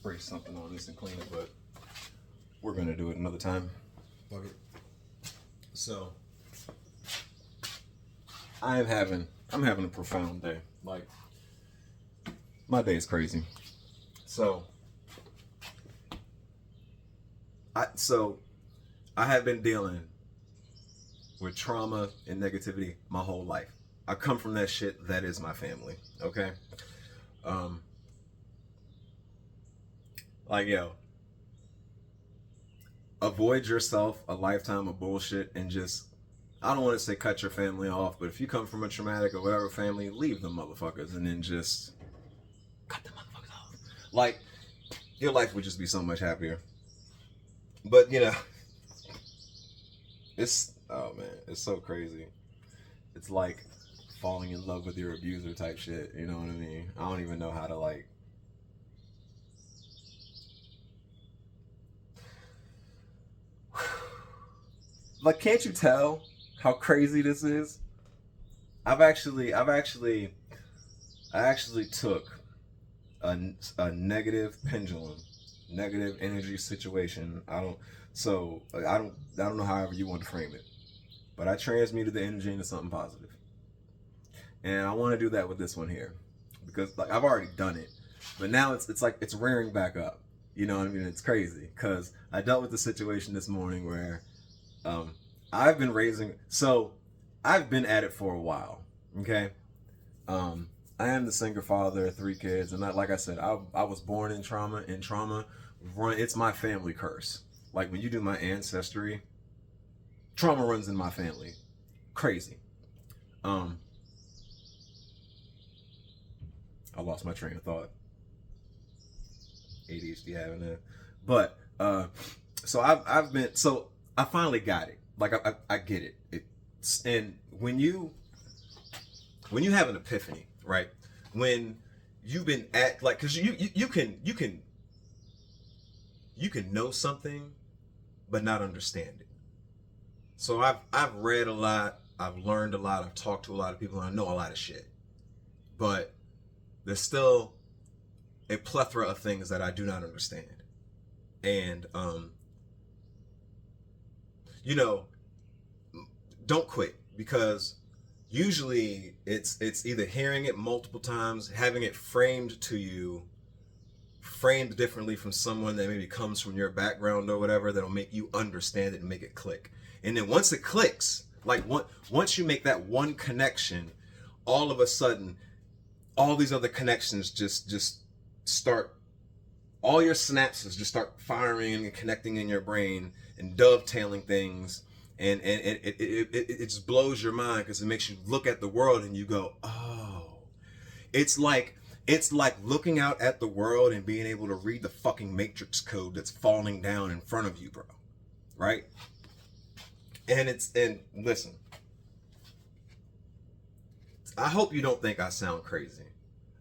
spray something on this and clean it, but we're gonna do it another time. Fuck it. So I'm having a profound day. Like, my day is crazy. So I have been dealing with trauma and negativity my whole life. I come from that shit. That is my family. Okay. Like, yo, avoid yourself a lifetime of bullshit and just, I don't want to say cut your family off, but if you come from a traumatic or whatever family, leave them motherfuckers and then just cut them motherfuckers off. Like, your life would just be so much happier. But, you know, oh man, it's so crazy. It's like falling in love with your abuser type shit, you know what I mean? I don't even know how to, like, can't you tell how crazy this is? I actually took a negative pendulum, negative energy situation. I don't know however you want to frame it, but I transmuted the energy into something positive. And I want to do that with this one here, because like I've already done it, but now it's like it's rearing back up. You know what I mean? It's crazy because I dealt with the situation this morning where I've been at it for a while. Okay. I am the single father of 3 kids, and like I said, I was born in trauma. It's my family curse. Like when you do my ancestry, trauma runs in my family. Crazy. I lost my train of thought. ADHD having that. But so I finally got it. Like I get it. And when you have an epiphany, right? When you've been because you can know something but not understand it. So I've read a lot, I've learned a lot, I've talked to a lot of people, and I know a lot of shit. But there's still a plethora of things that I do not understand. And you know, don't quit, because usually it's either hearing it multiple times, having it framed to you, framed differently from someone that maybe comes from your background or whatever, that'll make you understand it and make it click. And then once it clicks, like once you make that one connection, all of a sudden, all these other connections just start, all your synapses just start firing and connecting in your brain and dovetailing things. And it just blows your mind, because it makes you look at the world and you go, oh, it's like looking out at the world and being able to read the fucking matrix code that's falling down in front of you, bro. Right? And listen, I hope you don't think I sound crazy.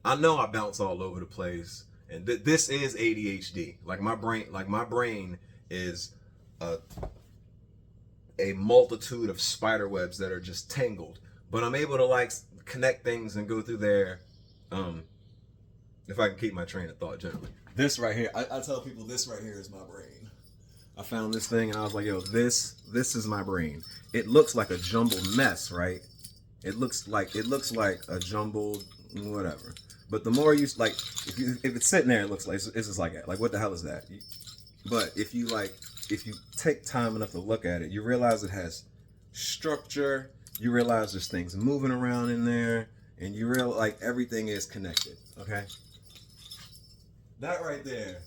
I know I bounce all over the place, and this is ADHD. Like my brain is a multitude of spider webs that are just tangled, but I'm able to like connect things and go through there. If I can keep my train of thought generally. This right here, I tell people this right here is my brain. I found this thing and I was like, yo, this is my brain. It looks like a jumbled mess, right? It looks like a jumbled whatever. But the more you like, if it's sitting there, it looks like it's just like what the hell is that? But if you take time enough to look at it, you realize it has structure. You realize there's things moving around in there, and you realize like everything is connected. Okay, that right there,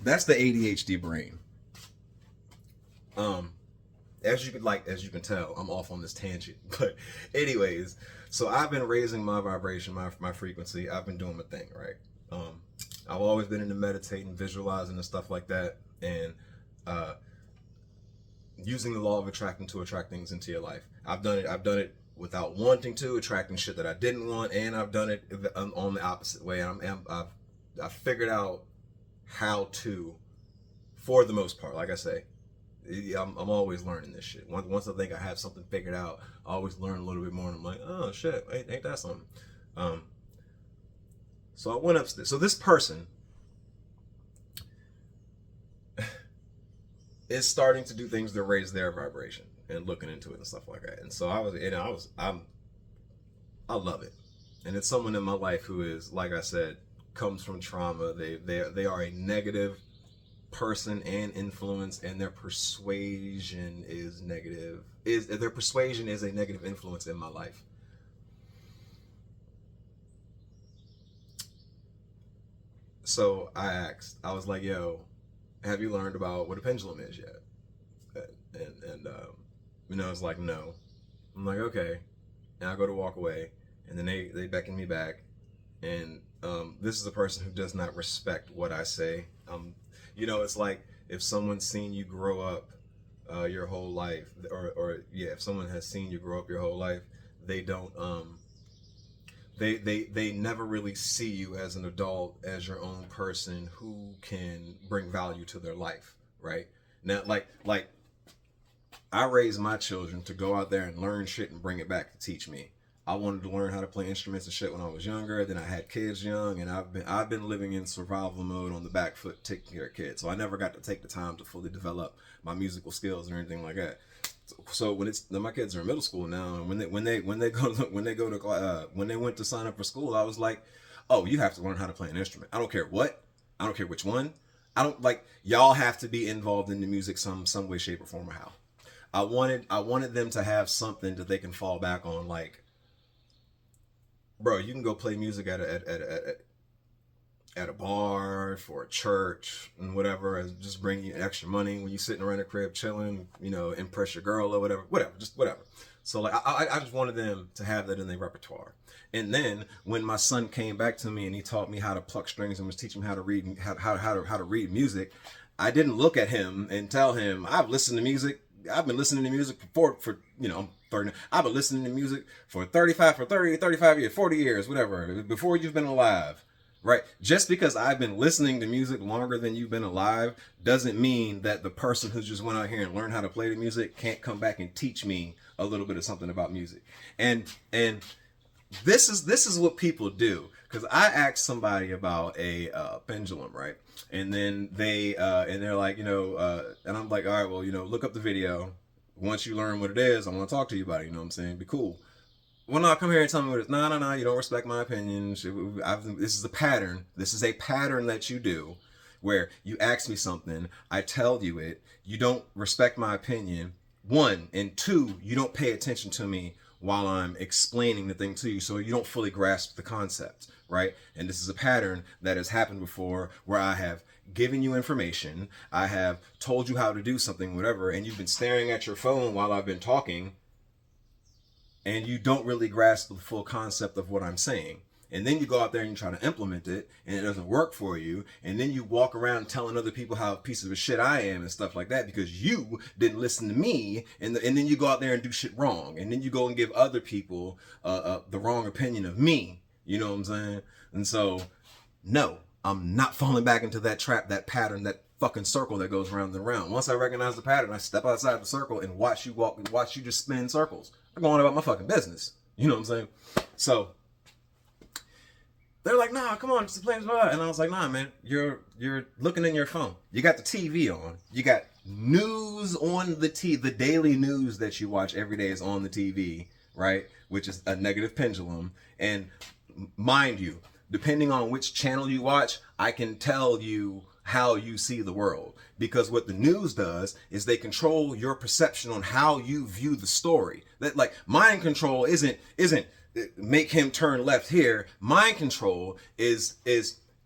that's the ADHD brain. As you can tell, I'm off on this tangent. But anyways, so I've been raising my vibration, my frequency. I've been doing my thing, right? I've always been into meditating, visualizing, and stuff like that, and using the law of attracting to attract things into your life. I've done it without wanting to, attracting shit that I didn't want, and I've done it on the opposite way. I've figured out how to, for the most part. Like I say, I'm always learning this shit. Once I think I have something figured out, I always learn a little bit more, and I'm like, oh shit, ain't that something? So I went upstairs. So this person is starting to do things to raise their vibration and looking into it and stuff like that. And so I love it. And it's someone in my life who is, like I said, comes from trauma. They are a negative person and influence, and their persuasion is negative. Their persuasion is a negative influence in my life. So I was like, yo, have you learned about what a pendulum is yet? And it's like, no. I'm like, okay. And I go to walk away, and then they beckon me back, and this is a person who does not respect what I say. It's like if someone's seen you grow up your whole life, or if someone has seen you grow up your whole life, they don't they never really see you as an adult, as your own person who can bring value to their life, right? Now, like I raised my children to go out there and learn shit and bring it back to teach me. I wanted to learn how to play instruments and shit when I was younger. Then I had kids young, and I've been living in survival mode on the back foot, taking care of kids. So I never got to take the time to fully develop my musical skills or anything like that. So when my kids are in middle school now, and when they went to sign up for school, I was like, oh, you have to learn how to play an instrument. I don't care what. I don't care which one. I don't like y'all have to be involved in the music some way, shape, or form, or how. I wanted them to have something that they can fall back on, like, bro, you can go play music at a bar, for a church and whatever, and just bring you extra money when you sitting around the crib chilling, impress your girl or whatever. So like I just wanted them to have that in their repertoire. And then when my son came back to me and he taught me how to pluck strings and was teaching me how to read how to read music, I didn't look at him and tell him I've been listening to music for 30. I've been listening to music for 35 years, 40 years, whatever, before you've been alive, right? Just because I've been listening to music longer than you've been alive doesn't mean that the person who just went out here and learned how to play the music can't come back and teach me a little bit of something about music. And this is what people do. Because I asked somebody about a pendulum, right? And then they're like, and I'm like, all right, well, look up the video. Once you learn what it is, I want to talk to you about it. You know what I'm saying? Be cool. Well, no, come here and tell me what it is. No, you don't respect my opinion. This is a pattern. This is a pattern that you do where you ask me something, I tell you it, you don't respect my opinion, one, and two, you don't pay attention to me while I'm explaining the thing to you, so you don't fully grasp the concept, right? And this is a pattern that has happened before where I have given you information, I have told you how to do something, whatever, and you've been staring at your phone while I've been talking, and you don't really grasp the full concept of what I'm saying. And then you go out there and you try to implement it, and it doesn't work for you. And then you walk around telling other people how piece of a shit I am and stuff like that because you didn't listen to me. And then you go out there and do shit wrong. And then you go and give other people the wrong opinion of me. You know what I'm saying? And so, no, I'm not falling back into that trap, that pattern, that fucking circle that goes round and round. Once I recognize the pattern, I step outside the circle and watch you just spin in circles. I'm going about my fucking business. You know what I'm saying? So they're like, nah, come on, it's the plane. And I was like, nah, man, you're looking in your phone. You got the TV on. You got news on the daily news that you watch every day is on the TV, right? Which is a negative pendulum. And mind you, depending on which channel you watch, I can tell you how you see the world. Because what the news does is they control your perception on how you view the story. That, like, mind control isn't make him turn left here. Mind control is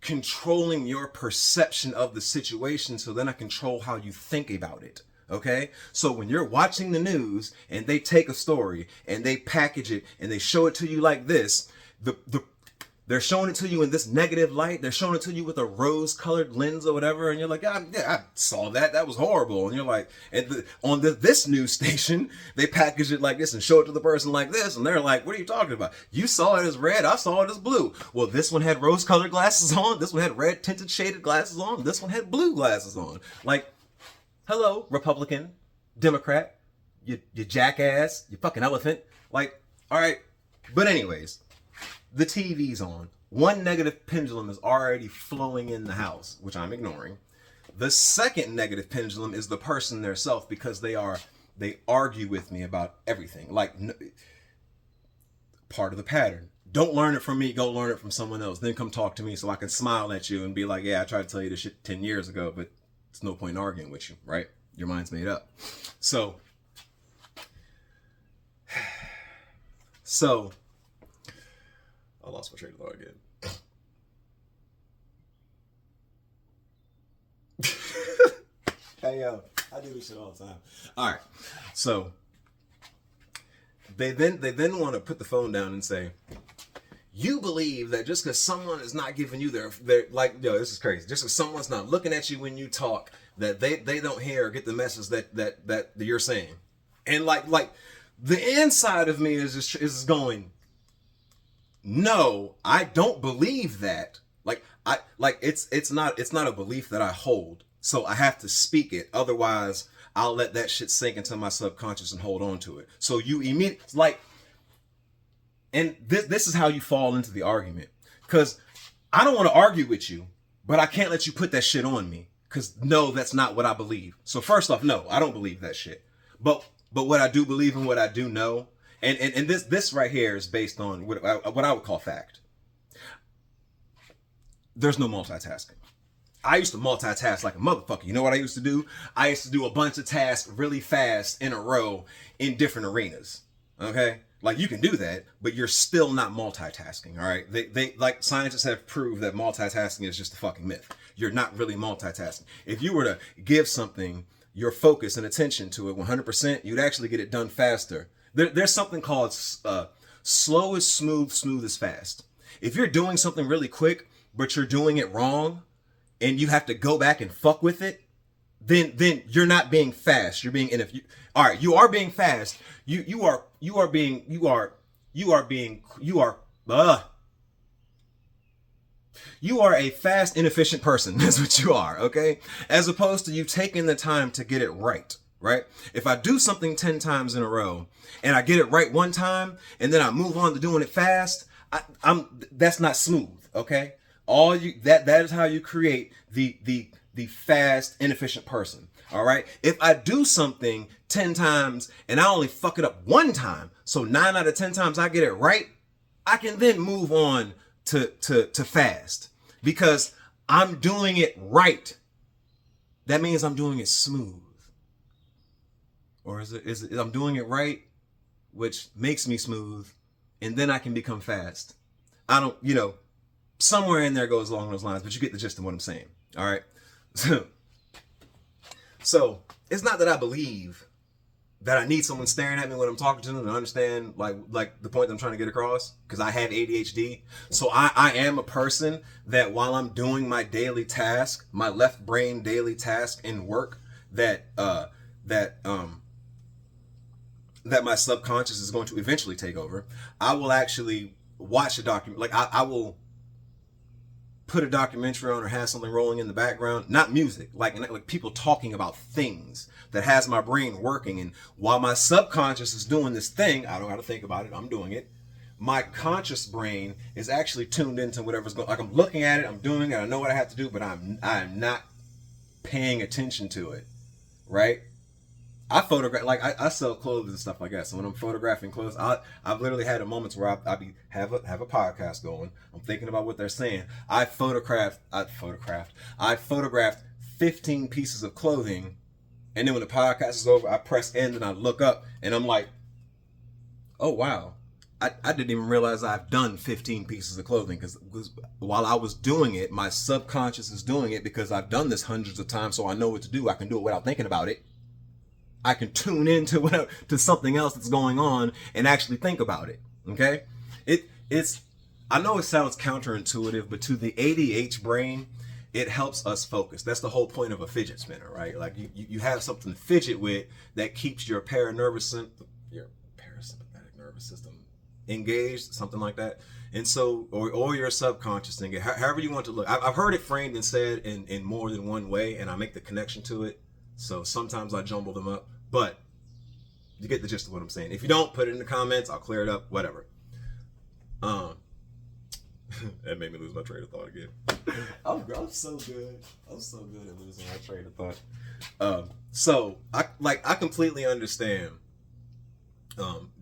controlling your perception of the situation, so then I control how you think about it. Okay? So when you're watching the news and they take a story and they package it and they show it to you like this, they're showing it to you in this negative light. They're showing it to you with a rose-colored lens or whatever, and you're like, yeah, I saw that. That was horrible. And you're like, on this news station, they package it like this and show it to the person like this, and they're like, what are you talking about? You saw it as red. I saw it as blue. Well, this one had rose-colored glasses on. This one had red-tinted shaded glasses on. This one had blue glasses on. Like, hello, Republican, Democrat, you jackass, you fucking elephant. Like, all right. But anyways, the TV's on. One negative pendulum is already flowing in the house, which I'm ignoring. The second negative pendulum is the person themselves, because they argue with me about everything. Like, part of the pattern. Don't learn it from me, go learn it from someone else. Then come talk to me so I can smile at you and be like, yeah, I tried to tell you this shit 10 years ago, but it's no point in arguing with you, right? Your mind's made up. So I lost my train of thought again. Hey, yo, I do this shit all the time. All right. So they then want to put the phone down and say, you believe that just because someone is not giving you their like, yo, this is crazy. Just because someone's not looking at you when you talk, that they don't hear or get the message that you're saying. And like the inside of me is going, no, I don't believe that. It's not a belief that I hold. So I have to speak it. Otherwise, I'll let that shit sink into my subconscious and hold on to it. So you immediately, and this is how you fall into the argument. Because I don't want to argue with you, but I can't let you put that shit on me. Because no, that's not what I believe. So first off, no, I don't believe that shit. But what I do believe and what I do know, and this right here is based on what I would call fact. There's no multitasking. I used to multitask like a motherfucker. You know what I used to do? I used to do a bunch of tasks really fast in a row in different arenas. Okay? Like, you can do that, but you're still not multitasking, all right? They like, scientists have proved that multitasking is just a fucking myth. You're not really multitasking. If you were to give something your focus and attention to it 100%, you'd actually get it done faster. There's something called slow is smooth, smooth is fast. If you're doing something really quick, but you're doing it wrong, and you have to go back and fuck with it, then you're not being fast. You're being all right, you are being fast. You are a fast, inefficient person. That's what you are, okay? As opposed to you taking the time to get it right, right? If I do something 10 times in a row and I get it right one time and then I move on to doing it fast, that's not smooth, okay? That is how you create the fast, inefficient person. All right. If I do something 10 times and I only fuck it up one time, so 9 out of 10 times I get it right, I can then move on to fast, because I'm doing it right. That means I'm doing it smooth. Or is it I'm doing it right, which makes me smooth, and then I can become fast. I don't, somewhere in there goes along those lines, but you get the gist of what I'm saying. All right. So it's not that I believe that I need someone staring at me when I'm talking to them to understand like the point that I'm trying to get across, because I have ADHD. So I am a person that while I'm doing my daily task, my left brain daily task in work, that my subconscious is going to eventually take over. I will actually watch a document. Like I will put a documentary on or have something rolling in the background, not music, like people talking about things, that has my brain working. And while my subconscious is doing this thing, I don't have to think about it, I'm doing it. My conscious brain is actually tuned into whatever's going. Like, I'm looking at it, I'm doing it, I know what I have to do, but I'm not paying attention to it, right? I photograph, like I sell clothes and stuff like that. So when I'm photographing clothes, I've literally had moments where I have a podcast going. I'm thinking about what they're saying. I photographed 15 pieces of clothing, and then when the podcast is over, I press end and I look up and I'm like, oh wow, I didn't even realize I've done 15 pieces of clothing, because while I was doing it, my subconscious is doing it because I've done this hundreds of times, so I know what to do. I can do it without thinking about it. I can tune into to something else that's going on and actually think about it. Okay, it's. I know it sounds counterintuitive, but to the ADH brain, it helps us focus. That's the whole point of a fidget spinner, right? Like you have something to fidget with that keeps your parasympathetic nervous system engaged, something like that. And so, or your subconscious engaged, however you want to look. I've heard it framed and said in more than one way, and I make the connection to it. So sometimes I jumble them up, but you get the gist of what I'm saying. If you don't, put it in the comments. I'll clear it up, whatever. That made me lose my train of thought again. I'm so good. I'm so good at losing my train of thought. So I completely understand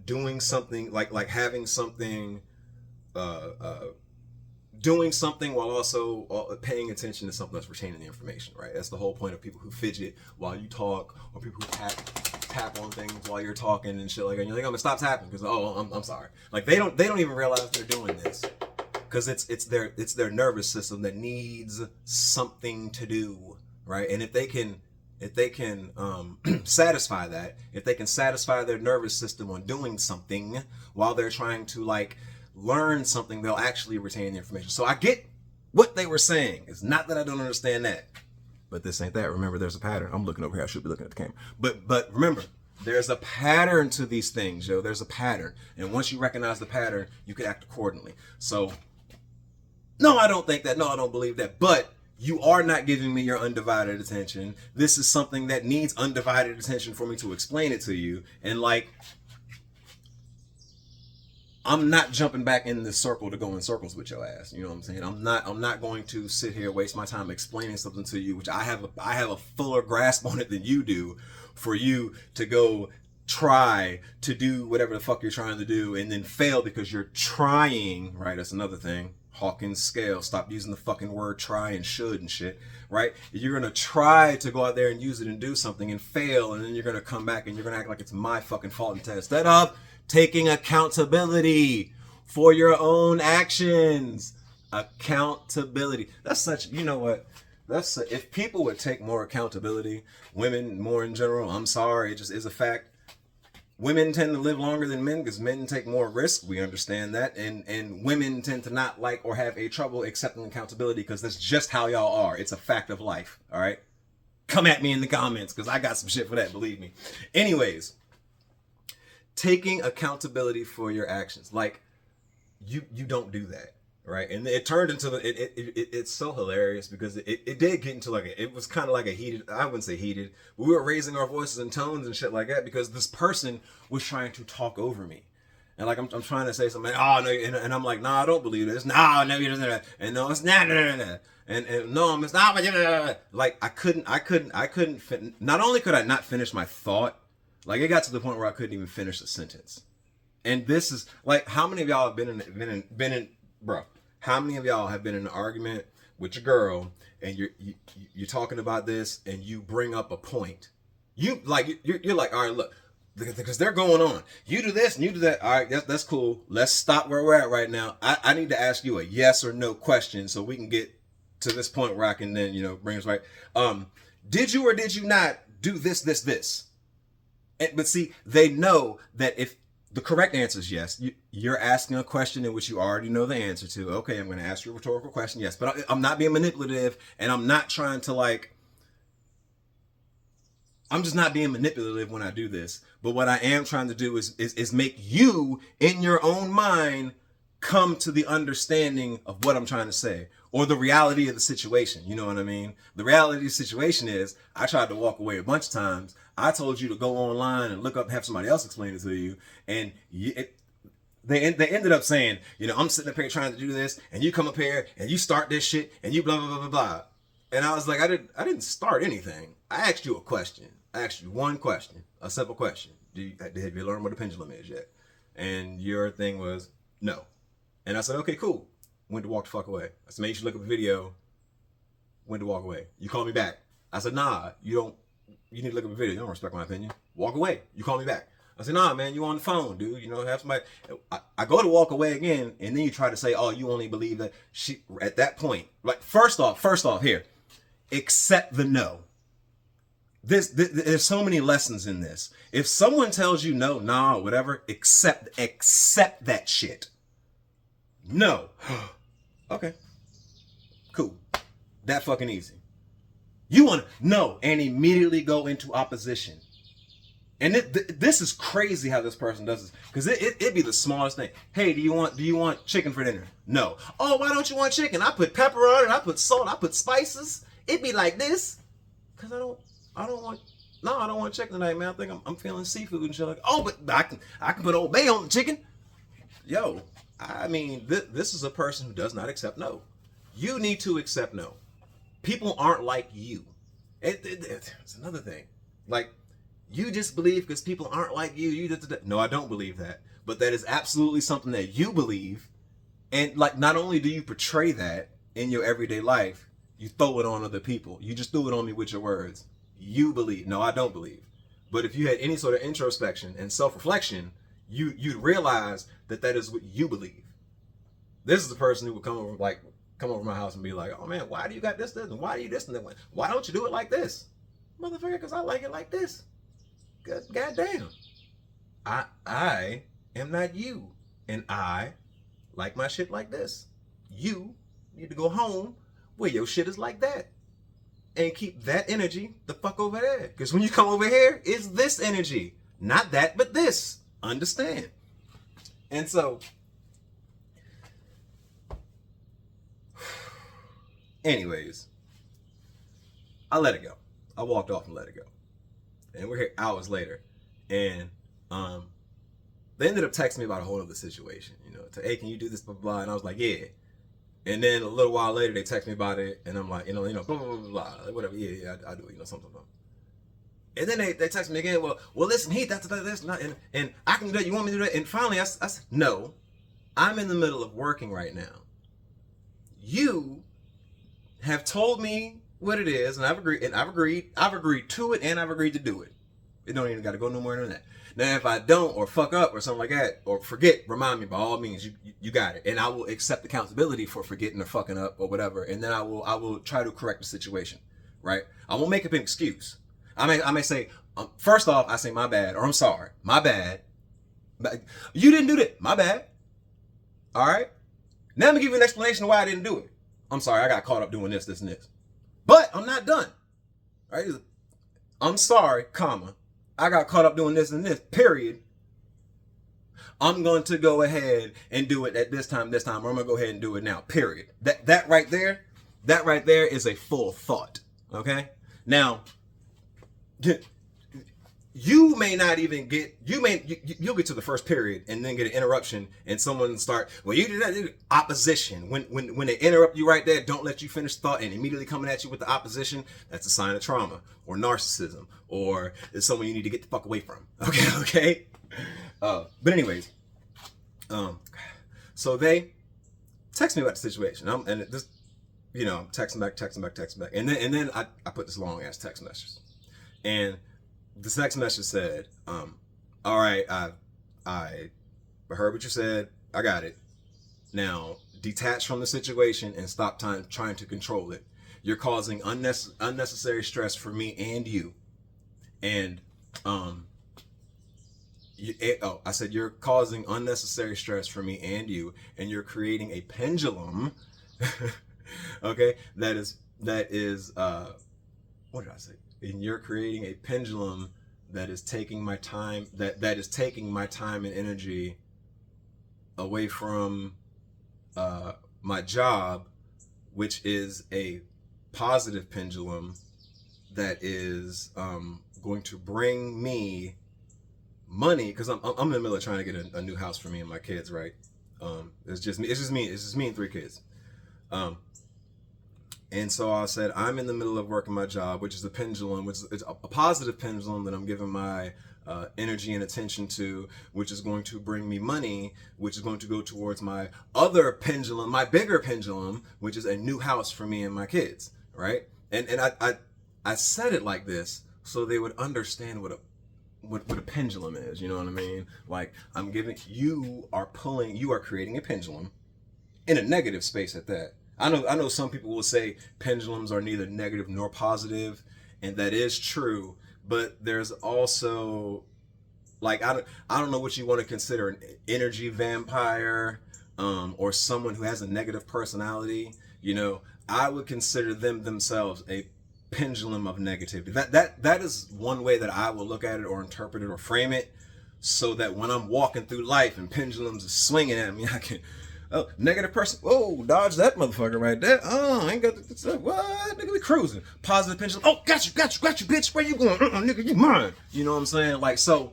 doing something like having something doing something while also paying attention to something that's retaining the information, right? That's the whole point of people who fidget while you talk, or people who tap on things while you're talking and shit like that. And you're like, I'm gonna stop tapping because I'm sorry. Like they don't even realize they're doing this because it's their nervous system that needs something to do, right? And if they can satisfy that, if they can satisfy their nervous system on doing something while they're trying to like learn something, they'll actually retain the information. So I get what they were saying. It's not that I don't understand that, but this ain't that. Remember, there's a pattern. I'm looking over here. I should be looking at the camera. But remember, there's a pattern to these things, yo. There's a pattern. And once you recognize the pattern, you can act accordingly. So, no, I don't think that. No, I don't believe that. But you are not giving me your undivided attention. This is something that needs undivided attention for me to explain it to you. And like, I'm not jumping back in this circle to go in circles with your ass. You know what I'm saying? I'm not going to sit here waste my time explaining something to you, which I have a fuller grasp on it than you do, for you to go try to do whatever the fuck you're trying to do and then fail because you're trying, right? That's another thing. Hawkins scale. Stop using the fucking word try and should and shit, right? You're gonna try to go out there and use it and do something and fail, and then you're gonna come back and you're gonna act like it's my fucking fault instead of taking accountability for your own actions. Accountability. That's such, you know what? If people would take more accountability, women more in general, I'm sorry, it just is a fact. Women tend to live longer than men because men take more risk. We understand that. And women tend to not like or have a trouble accepting accountability because that's just how y'all are. It's a fact of life. All right. Come at me in the comments because I got some shit for that. Believe me. Anyways, taking accountability for your actions. Like you don't do that. Right. And it turned into it's so hilarious because it did get into it was kind of like a heated, I wouldn't say heated, but we were raising our voices and tones and shit like that because this person was trying to talk over me. And like, I'm trying to say something, oh no, and I'm like, nah, I don't believe this. No, no, you don't. And no, it's not, and no, it's not, like I couldn't, not only could I not finish my thought, like it got to the point where I couldn't even finish a sentence. And this is like, how many of y'all have been in, bro? How many of y'all have been in an argument with your girl and you're talking about this and you bring up a point? You're like, all right, look, because they're going on. You do this and you do that. All right, that's cool. Let's stop where we're at right now. I need to ask you a yes or no question so we can get to this point where I can then, bring us right. Did you or did you not do this? But see, they know that if the correct answer is yes, you're asking a question in which you already know the answer to. Okay, I'm going to ask you a rhetorical question. Yes, but I'm not being manipulative, and I'm not trying to I'm just not being manipulative when I do this. But what I am trying to do is make you, in your own mind, come to the understanding of what I'm trying to say, or the reality of the situation. You know what I mean? The reality of the situation is I tried to walk away a bunch of times. I told you to go online and look up, have somebody else explain it to you. And they ended up saying, I'm sitting up here trying to do this, and you come up here and you start this shit and you blah, blah, blah, blah, blah. And I was like, I didn't start anything. I asked you a question. I asked you one question, a simple question. Have you learned what a pendulum is yet? And your thing was no. And I said, okay, cool. Went to walk the fuck away. I said, man, you should look up a video. Went to walk away. You called me back. I said, nah, you need to look up a video. You don't respect my opinion. Walk away. You call me back. I said, nah, man, you on the phone, dude. Have somebody. I go to walk away again, and then you try to say, oh, you only believe that she, at that point, like, first off, here, accept the no. There's so many lessons in this. If someone tells you no, nah, whatever, accept that shit. No. Okay. Cool. That fucking easy. You want to no and immediately go into opposition. And this is crazy how this person does this, because it'd be the smallest thing. Hey, do you want chicken for dinner? No. Oh, why don't you want chicken? I put pepper on it. I put salt. I put spices. It'd be like this, because I don't want chicken tonight, man. I think I'm feeling seafood and shit like. Oh, but I can put Old Bay on the chicken. Yo, I mean, this is a person who does not accept no. You need to accept no. People aren't like you. It's another thing. Like, you just believe because people aren't like you. No, I don't believe that. But that is absolutely something that you believe. And like, not only do you portray that in your everyday life, you throw it on other people. You just threw it on me with your words. You believe. No, I don't believe. But if you had any sort of introspection and self-reflection, you'd realize that that is what you believe. This is the person who would come over my house and be like, oh man, why do you got this, and why do you this, and that? Why don't you do it like this? Motherfucker, because I like it like this. God damn. I am not you. And I like my shit like this. You need to go home where your shit is like that. And keep that energy the fuck over there. Because when you come over here, it's this energy. Not that, but this. Understand? And so, anyways, I let it go. I walked off and let it go. And we're here hours later. And they ended up texting me about a whole other situation. You know, to, hey, can you do this, blah, blah, blah. And I was like, yeah. And then a little while later, they text me about it. And I'm like, you know, blah, blah, blah, blah, whatever. Yeah, I do it, you know, something. And then they text me again. Well, listen, that's not, and I can do that. You want me to do that? And finally, I said, no, I'm in the middle of working right now. You have told me what it is, and I've agreed to it, and I've agreed to do it. It don't even got to go no more than that. Now, if I don't, or fuck up, or something like that, or forget, remind me by all means. You got it, and I will accept accountability for forgetting or fucking up or whatever, and then I will try to correct the situation. Right? I won't make up an excuse. I may say, first off, I say my bad, or I'm sorry, my bad. You didn't do that, my bad. All right. Now I'm gonna give you an explanation of why I didn't do it. I'm sorry, I got caught up doing this, and this. But I'm not done. All right. I'm sorry, comma. I got caught up doing this and this, period. I'm going to go ahead and do it at this time, or I'm going to go ahead and do it now, period. That right there is a full thought, okay? Now, you may not even get, you'll get to the first period and then get an interruption and someone start, well, you did that, opposition. When they interrupt you right there, don't let you finish thought and immediately coming at you with the opposition, that's a sign of trauma or narcissism or it's someone you need to get the fuck away from. Okay? But anyways, so they text me about the situation. I'm texting back. And then I put this long ass text message. And the text message said, all right, I heard what you said. I got it. Now, detach from the situation and stop trying to control it. You're causing unnecessary stress for me and you. And, I said, you're causing unnecessary stress for me and you, and you're creating a pendulum, okay, that is, what did I say? And you're creating a pendulum that is taking my time, that is taking my time and energy away from my job, which is a positive pendulum that is going to bring me money, because I'm in the middle of trying to get a new house for me and my kids, right? It's just me and 3 kids. And so I said, I'm in the middle of working my job, which is a pendulum, which is a positive pendulum that I'm giving my energy and attention to, which is going to bring me money, which is going to go towards my other pendulum, my bigger pendulum, which is a new house for me and my kids, right? And I said it like this so they would understand what a pendulum is, you know what I mean? Like, you are creating a pendulum in a negative space at that. I know some people will say pendulums are neither negative nor positive, and that is true, but there's also, like, I don't know what you want to consider an energy vampire, or someone who has a negative personality. You know, I would consider themselves a pendulum of negativity. That is one way that I will look at it or interpret it or frame it, so that when I'm walking through life and pendulums are swinging at me, I can, oh, negative person, oh, dodge that motherfucker right there. Oh, I ain't got the, what? Nigga, we cruising. Positive pendulum, oh, got you, bitch. Where you going? Nigga, you mine. You know what I'm saying? Like, so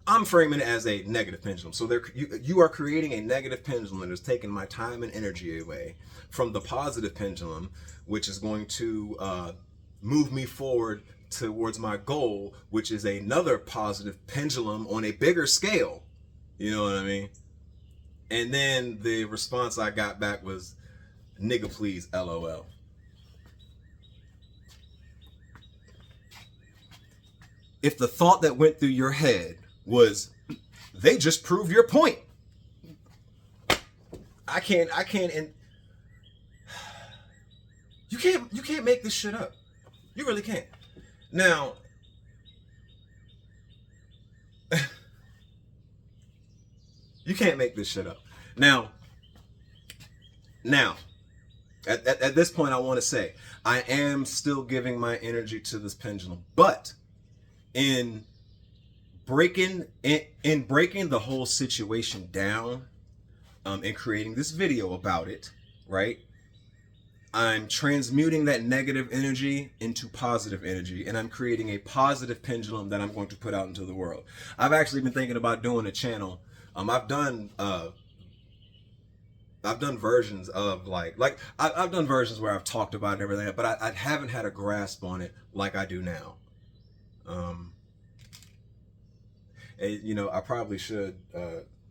I'm framing it as a negative pendulum. So you are creating a negative pendulum that is taking my time and energy away from the positive pendulum, which is going to move me forward towards my goal, which is another positive pendulum on a bigger scale. You know what I mean? And then the response I got back was, nigga, please, LOL. If the thought that went through your head was, they just proved your point. I can't, and you can't make this shit up. You really can't. Now, you can't make this shit up. Now, at this point, I want to say, I am still giving my energy to this pendulum, but in breaking the whole situation down, and creating this video about it, right? I'm transmuting that negative energy into positive energy, and I'm creating a positive pendulum that I'm going to put out into the world. I've actually been thinking about doing a channel. I've done versions of I've done versions where I've talked about it and everything, but I haven't had a grasp on it like I do now. And, you know, I probably should.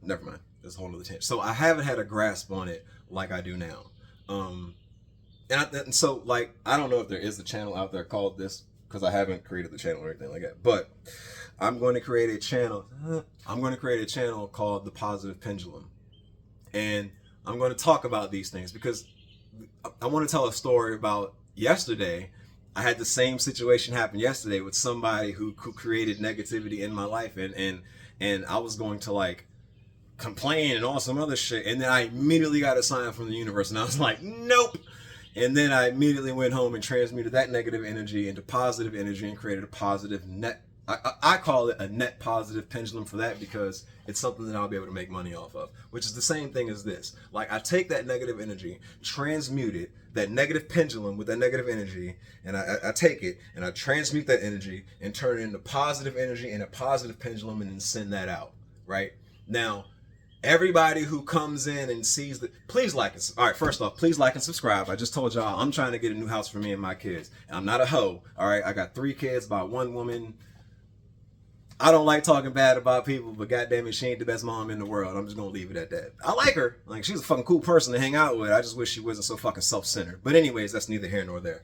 Never mind. There's a whole other tangent. So I haven't had a grasp on it like I do now. And so, like, I don't know if there is a channel out there called this, because I haven't created the channel or anything like that. But I'm going to create a channel. I'm going to create a channel called The Positive Pendulum, and I'm going to talk about these things because I want to tell a story about yesterday. I had the same situation happen yesterday with somebody who created negativity in my life, and I was going to like complain and all some other shit, and then I immediately got a sign from the universe, and I was like, nope. And then I immediately went home and transmuted that negative energy into positive energy and created a positive net. I call it a net positive pendulum for that, because it's something that I'll be able to make money off of, which is the same thing as this. Like, I take that negative energy, transmute it, that negative pendulum with that negative energy, and I take it and I transmute that energy and turn it into positive energy and a positive pendulum, and then send that out, right? Now, everybody who comes in and sees that, please like it. All right, first off, please like and subscribe. I just told y'all I'm trying to get a new house for me and my kids. And I'm not a hoe, all right? I got 3 kids by 1 woman. I don't like talking bad about people, but goddamn it, she ain't the best mom in the world. I'm just gonna leave it at that. I like her. Like, she's a fucking cool person to hang out with. I just wish she wasn't so fucking self-centered. But anyways, that's neither here nor there.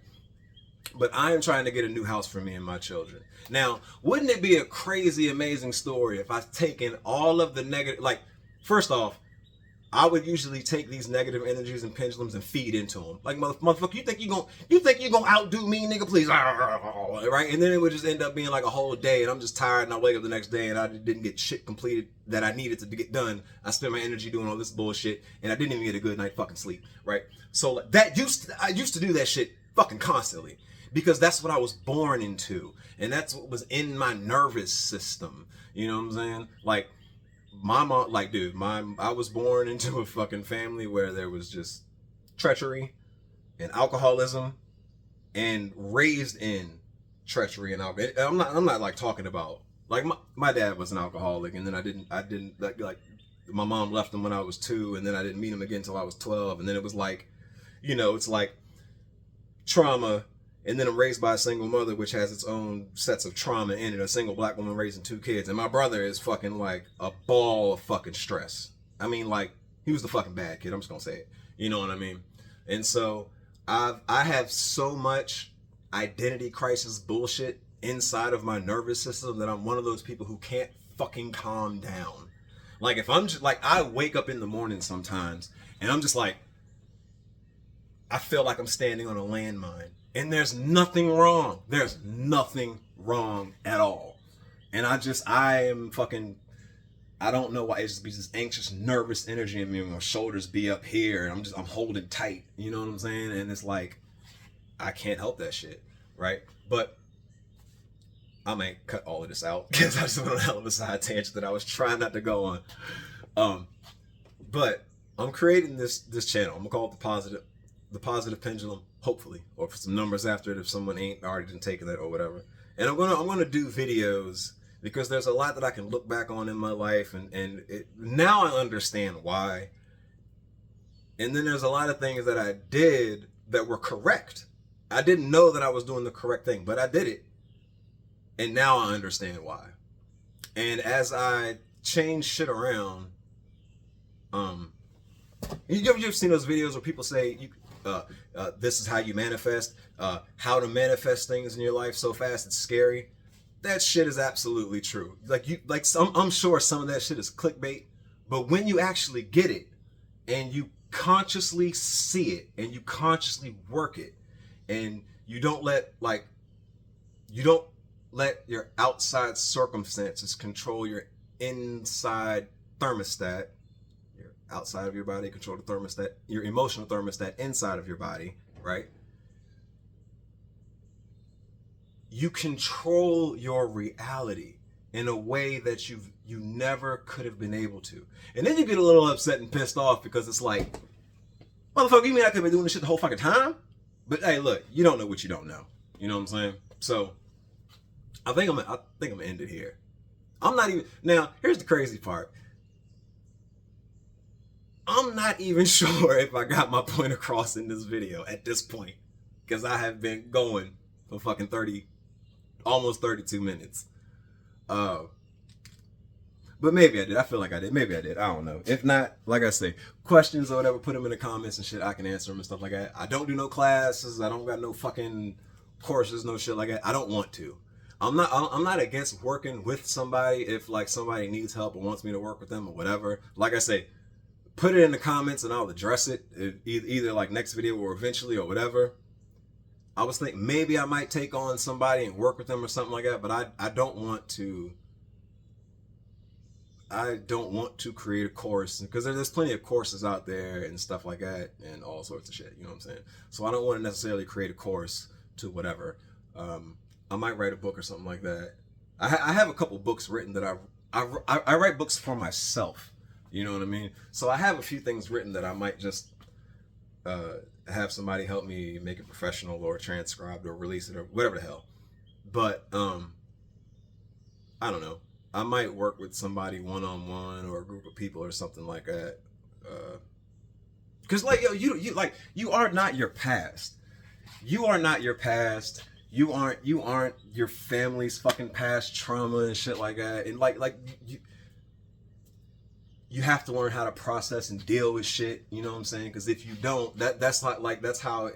But I am trying to get a new house for me and my children. Now, wouldn't it be a crazy, amazing story if I've taken all of the negative, like, first off, I would usually take these negative energies and pendulums and feed into them. Like, motherfucker, you think you gonna outdo me, nigga? Please, right? And then it would just end up being like a whole day, and I'm just tired, and I wake up the next day, and I didn't get shit completed that I needed to get done. I spent my energy doing all this bullshit, and I didn't even get a good night fucking sleep, right? So like, I used to do that shit fucking constantly, because that's what I was born into, and that's what was in my nervous system. You know what I'm saying? Like, my mom, like, dude, I was born into a fucking family where there was just treachery and alcoholism, and raised in treachery and alcohol. I'm not like talking about, like, my dad was an alcoholic, and then I didn't like my mom left him when I was 2, and then I didn't meet him again until I was 12, and then it was like, you know, it's like trauma. And then I'm raised by a single mother, which has its own sets of trauma in it. A single black woman raising 2 kids. And my brother is fucking like a ball of fucking stress. I mean, like, he was the fucking bad kid. I'm just gonna say it. You know what I mean? And so I have so much identity crisis bullshit inside of my nervous system that I'm one of those people who can't fucking calm down. Like, if I'm just like, I wake up in the morning sometimes and I'm just like, I feel like I'm standing on a landmine. And there's nothing wrong. There's nothing wrong at all. And I don't know why. It's just be this anxious, nervous energy in me. My shoulders be up here, and I'm holding tight. You know what I'm saying? And it's like, I can't help that shit, right? But I might cut all of this out, because I just went on a hell of a side tangent that I was trying not to go on. But I'm creating this channel. I'm gonna call it the positive pendulum, hopefully, or for some numbers after it if someone ain't already taken that or whatever. And I'm gonna do videos because there's a lot that I can look back on in my life, and now I understand why. And then there's a lot of things that I did that were correct. I didn't know that I was doing the correct thing, but I did it. And now I understand why. And as I change shit around, you ever seen those videos where people say, this is how you manifest, how to manifest things in your life so fast it's scary? That shit is absolutely true. I'm sure some of that shit is clickbait, but when you actually get it and you consciously see it and you consciously work it, and you don't let your outside circumstances control your inside thermostat. Your outside of your body control the thermostat, your emotional thermostat inside of your body, right? You control your reality in a way that you never could have been able to. And then you get a little upset and pissed off because it's like, motherfucker, you mean I could have been doing this shit the whole fucking time? But hey, look, you don't know what you don't know. You know what I'm saying? So I think I'm gonna end it here. I'm not even, now here's the crazy part. I'm not even sure if I got my point across in this video at this point, because I have been going for fucking almost 32 minutes. But maybe I did. I feel like I did. Maybe I did. I don't know. If not, like I say, questions or whatever, put them in the comments and shit. I can answer them and stuff like that. I don't do no classes. I don't got no fucking courses, no shit like that. I don't want to. I'm not against working with somebody if like somebody needs help or wants me to work with them or whatever. Like I say, put it in the comments and I'll address it either like next video or eventually or whatever. I was thinking maybe I might take on somebody and work with them or something like that, but I don't want to create a course, because there's plenty of courses out there and stuff like that and all sorts of shit, you know what I'm saying? So I don't want to necessarily create a course to whatever. I might write a book or something like that. I have a couple books written that I write books for myself, you know what I mean? So I have a few things written that I might just have somebody help me make it professional or transcribed or release it or whatever the hell. But I don't know. I might work with somebody one-on-one or a group of people or something like that. Cause like, yo, you are not your past. You are not your past. You aren't your family's fucking past trauma and shit like that. And you have to learn how to process and deal with shit, you know what I'm saying? Because if you don't, that's not like, that's how,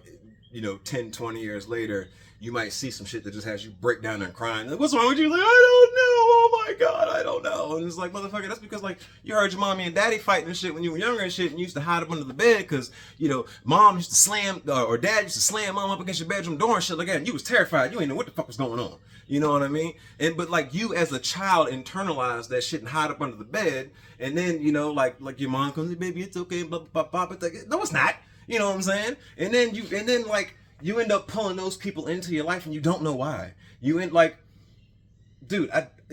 10, 20 years later, you might see some shit that just has you break down and crying. Like, what's wrong with you? Like, I don't know. Oh my God, I don't know. And it's like, motherfucker, that's because like you heard your mommy and daddy fighting and shit when you were younger and shit, and you used to hide up under the bed because, mom used to slam, or dad used to slam mom up against your bedroom door and shit like that, and you was terrified. You ain't know what the fuck was going on. You know what I mean? But like you as a child internalized that shit and hide up under the bed, and then, like your mom comes, baby, it's okay, blah, blah, blah, blah. But no, it's not. You know what I'm saying? And then you end up pulling those people into your life and you don't know why. You end like, dude,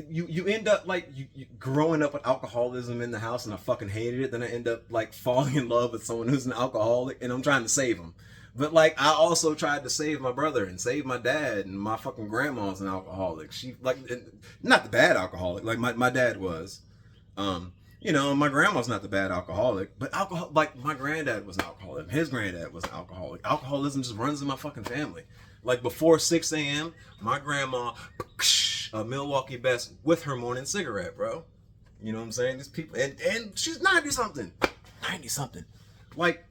you end up like you growing up with alcoholism in the house, and I fucking hated it. Then I end up like falling in love with someone who's an alcoholic, and I'm trying to save him. But like I also tried to save my brother and save my dad, and my fucking grandma's an alcoholic. She like, not the bad alcoholic, like my dad was. My grandma's not the bad alcoholic, but alcohol, like my granddad was an alcoholic. His granddad was an alcoholic. Alcoholism just runs in my fucking family. Like before 6 a.m., my grandma, a Milwaukee Best with her morning cigarette, bro. You know what I'm saying? These people, and she's 90 something. Like,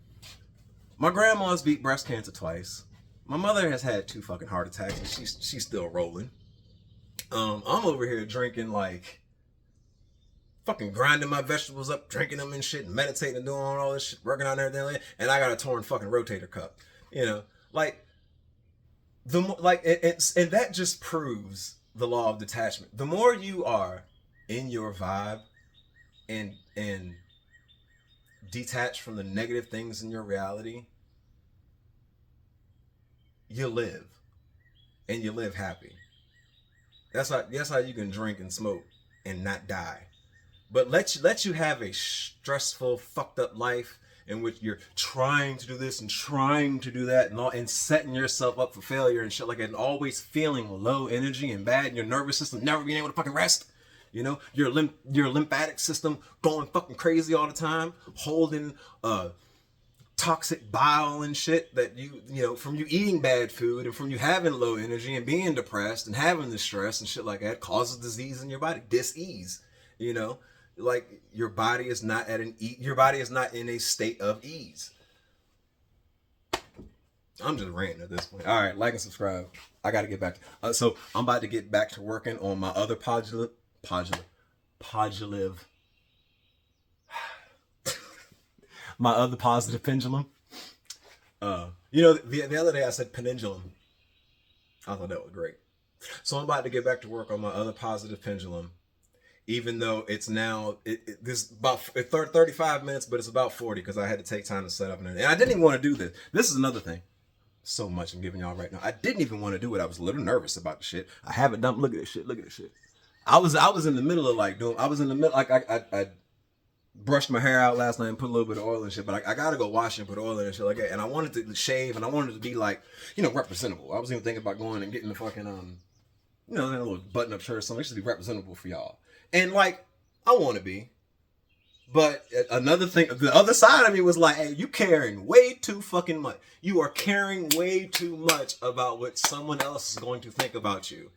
my grandma's beat breast cancer twice. My mother has had 2 fucking heart attacks, and she's still rolling. I'm over here drinking like, fucking grinding my vegetables up, drinking them and shit, and meditating and doing all this shit, working on everything, and I got a torn fucking rotator cuff. Like the more, like and that just proves the law of detachment. The more you are in your vibe and detached from the negative things in your reality, you live, and you live happy. That's how you can drink and smoke and not die. But let you have a stressful, fucked up life in which you're trying to do this and trying to do that and setting yourself up for failure and shit like that, and always feeling low energy and bad, and your nervous system never being able to fucking rest. You know, your lymphatic system going fucking crazy all the time, holding toxic bile and shit that you know, from you eating bad food and from you having low energy and being depressed and having the stress and shit like that causes disease in your body, dis-ease. You know, like your body is not in a state of ease. I'm just ranting at this point. All right, like and subscribe. I got to get back. So I'm about to get back to working on my other positive my other positive pendulum. You know, the other day I said pendulum. I thought that was great. So I'm about to get back to work on my other positive pendulum, even though it's now this about 35 minutes, but it's about 40 because I had to take time to set up and I didn't even want to do this. This is another thing. So much I'm giving y'all right now. I didn't even want to do it. I was a little nervous about the shit. I haven't done. Look at this shit. Look at this shit. I was in the middle of like doing. I was in the middle like I brushed my hair out last night and put a little bit of oil and shit. But I gotta go wash and put oil in and shit like that. And I wanted to shave and I wanted to be like, you know, representable. I was even thinking about going and getting the fucking you know, that little button up shirt or something. It should be representable for y'all. And like I want to be. But another thing, the other side of me was like, hey, you caring way too fucking much. You are caring way too much about what someone else is going to think about you.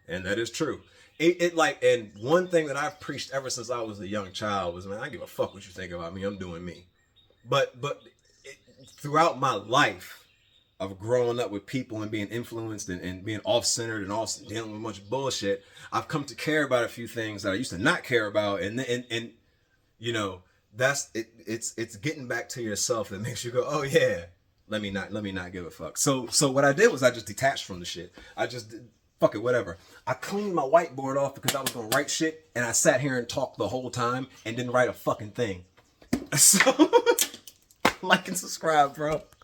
And that is true. And one thing that I've preached ever since I was a young child was, man, I don't give a fuck what you think about me. I'm doing me. But throughout my life of growing up with people and being influenced and being off-centered and also dealing with a bunch of bullshit, I've come to care about a few things that I used to not care about. And you know, that's it. It's getting back to yourself that makes you go, oh yeah, let me not give a fuck. So what I did was I just detached from the shit. I just did, fuck it, whatever. I cleaned my whiteboard off because I was gonna write shit, and I sat here and talked the whole time and didn't write a fucking thing. So like and subscribe, bro.